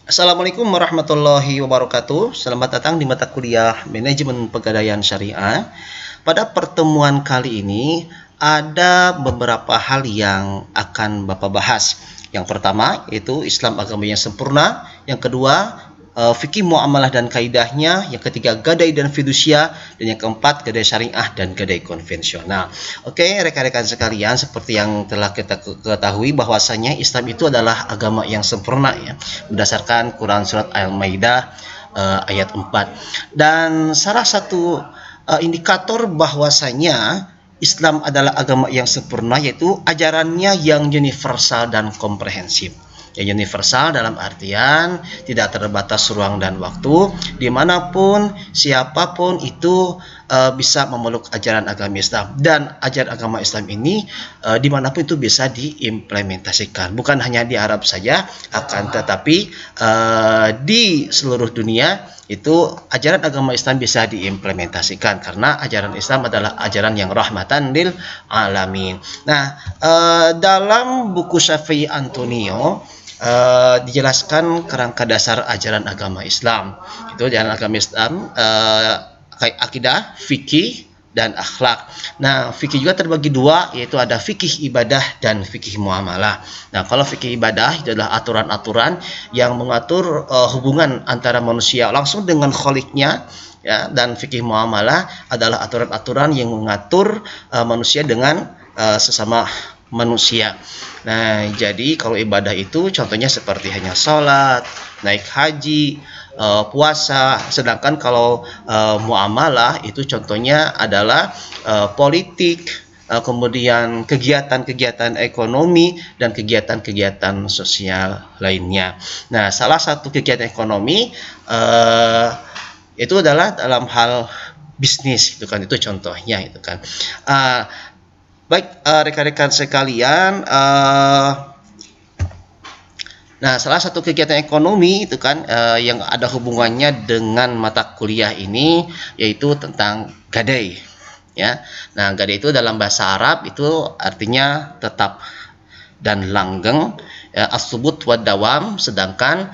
Assalamualaikum warahmatullahi wabarakatuh. Selamat datang di mata kuliah Manajemen Pegadaian Syariah. Pada pertemuan kali ini ada beberapa hal yang akan Bapak bahas. Yang pertama yaitu Islam agama yang sempurna. Yang kedua fikih muamalah dan kaidahnya. Yang ketiga gadai dan fidusia. Dan yang keempat gadai syariah dan gadai konvensional. Oke, rekan-rekan sekalian, seperti yang telah kita ketahui bahwasanya Islam itu adalah agama yang sempurna ya, berdasarkan Quran surat Al-Maidah ayat 4. Dan salah satu indikator bahwasanya Islam adalah agama yang sempurna yaitu ajarannya yang universal dan komprehensif. Yang universal dalam artian tidak terbatas ruang dan waktu, dimanapun siapapun itu bisa memeluk ajaran agama Islam, dan ajaran agama Islam ini dimanapun itu bisa diimplementasikan, bukan hanya di Arab saja, akan tetapi di seluruh dunia itu ajaran agama Islam bisa diimplementasikan karena ajaran Islam adalah ajaran yang rahmatan lil alamin. Nah, dalam buku Syafi'i Antonio dijelaskan kerangka dasar ajaran agama Islam. Itu ajaran agama Islam akidah, fikih, dan akhlak. Nah, fikih juga terbagi dua, yaitu ada fikih ibadah dan fikih muamalah. Nah, kalau fikih ibadah itu adalah aturan-aturan yang mengatur hubungan antara manusia langsung dengan kholiknya, ya, dan fikih muamalah adalah aturan-aturan yang mengatur manusia dengan sesama manusia. Nah, jadi kalau ibadah itu contohnya seperti hanya sholat, naik haji, puasa. Sedangkan kalau muamalah itu contohnya adalah politik, kemudian kegiatan-kegiatan ekonomi dan kegiatan-kegiatan sosial lainnya. Nah, salah satu kegiatan ekonomi itu adalah dalam hal bisnis, itu kan, itu contohnya itu kan. Baik, rekan-rekan sekalian, nah, salah satu kegiatan ekonomi itu kan yang ada hubungannya dengan mata kuliah ini yaitu tentang gadai, ya. Nah, gadai itu dalam bahasa Arab itu artinya tetap dan langgeng, ya, as-subut wad dawam. Sedangkan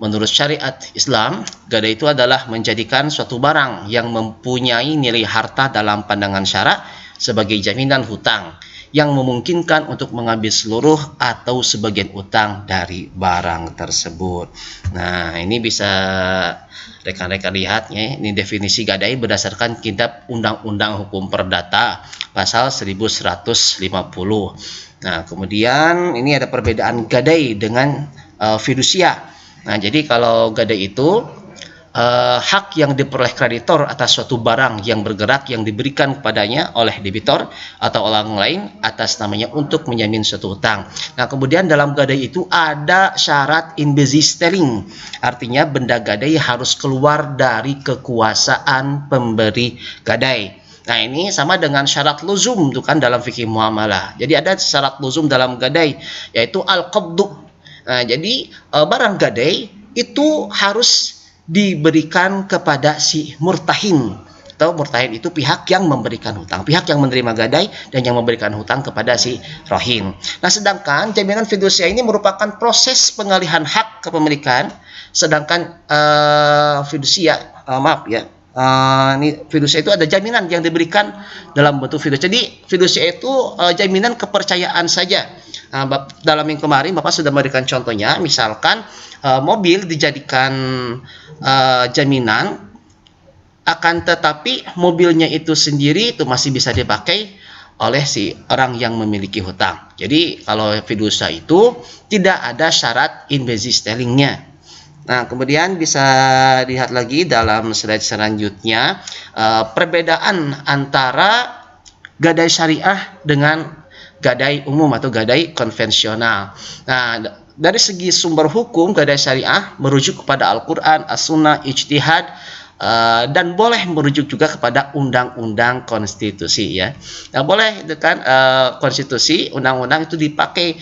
menurut syariat Islam, gadai itu adalah menjadikan suatu barang yang mempunyai nilai harta dalam pandangan syarak sebagai jaminan hutang yang memungkinkan untuk mengambil seluruh atau sebagian utang dari barang tersebut. Nah, ini bisa rekan-rekan lihat ya, ini definisi gadai berdasarkan kitab Undang-Undang Hukum Perdata pasal 1150. Nah, kemudian ini ada perbedaan gadai dengan fidusia. Nah, jadi kalau gadai itu hak yang diperoleh kreditor atas suatu barang yang bergerak yang diberikan kepadanya oleh debitor atau orang lain atas namanya untuk menjamin suatu hutang. Nah, kemudian dalam gadai itu ada syarat in bezisteling, artinya benda gadai harus keluar dari kekuasaan pemberi gadai. Nah, ini sama dengan syarat luzum itu kan dalam fikih muamalah. Jadi ada syarat luzum dalam gadai yaitu al-qabdu. Nah, jadi barang gadai itu harus diberikan kepada si murtahin, atau murtahin itu pihak yang memberikan hutang, pihak yang menerima gadai dan yang memberikan hutang kepada si rohin. Nah, sedangkan jaminan fidusia ini merupakan proses pengalihan hak kepemilikan, sedangkan fidusia ini fidusia itu ada jaminan yang diberikan dalam bentuk fidusia. Jadi fidusia itu jaminan kepercayaan saja. Dalam yang kemarin Bapak sudah memberikan contohnya, misalkan mobil dijadikan jaminan, akan tetapi mobilnya itu sendiri itu masih bisa dipakai oleh si orang yang memiliki hutang. Jadi kalau fidusia itu tidak ada syarat in bezistellingnya. Nah, kemudian bisa lihat lagi dalam slide selanjutnya perbedaan antara gadai syariah dengan gadai umum atau gadai konvensional. Nah, dari segi sumber hukum, gadai syariah merujuk kepada Al-Quran, As-Sunnah, ijtihad dan boleh merujuk juga kepada undang-undang konstitusi ya. Nah, boleh itu kan konstitusi, undang-undang itu dipakai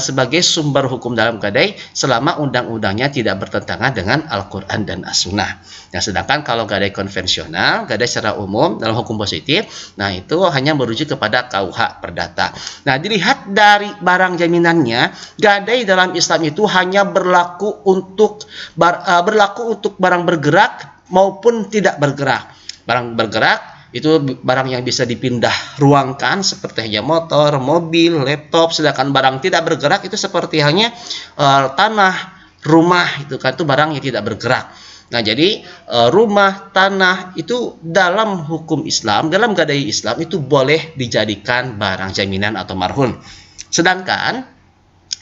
sebagai sumber hukum dalam gadai selama undang-undangnya tidak bertentangan dengan Al-Qur'an dan As-Sunnah. Nah, sedangkan kalau gadai konvensional, gadai secara umum dalam hukum positif, nah itu hanya merujuk kepada KUH Perdata. Nah, dilihat dari barang jaminannya, gadai dalam Islam itu hanya berlaku untuk barang bergerak maupun tidak bergerak. Barang bergerak itu barang yang bisa dipindah ruangkan seperti hanya motor, mobil, laptop. Sedangkan barang tidak bergerak itu seperti halnya tanah, rumah, itu kan itu barang yang tidak bergerak. Nah, jadi rumah, tanah itu dalam hukum Islam, dalam gadai Islam itu boleh dijadikan barang jaminan atau marhun. Sedangkan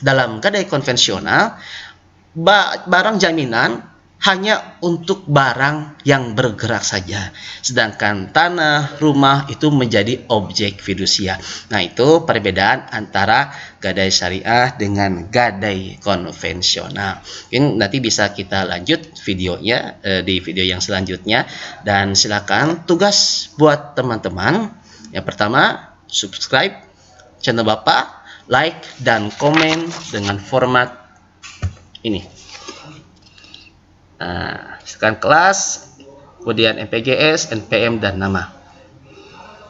dalam gadai konvensional, barang jaminan hanya untuk barang yang bergerak saja. Sedangkan tanah, rumah itu menjadi objek fidusia. Nah, itu perbedaan antara gadai syariah dengan gadai konvensional. Ini nanti bisa kita lanjut videonya di video yang selanjutnya. Dan silakan tugas buat teman-teman. Yang pertama, subscribe channel Bapak, like dan komen dengan format ini. Nah, sekarang kelas, kemudian MPGS, NPM, dan nama.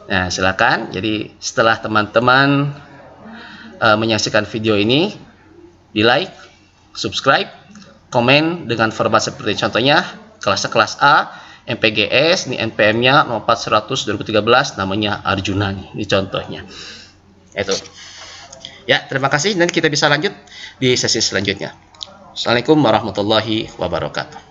Nah, silakan. Jadi setelah teman-teman menyaksikan video ini, di like, subscribe, komen dengan format seperti contohnya kelas A, MPGS, ini NPM-nya 0400 2013, namanya Arjuna nih, ini contohnya. Itu. Ya, terima kasih. Nanti kita bisa lanjut di sesi selanjutnya. Assalamualaikum warahmatullahi wabarakatuh.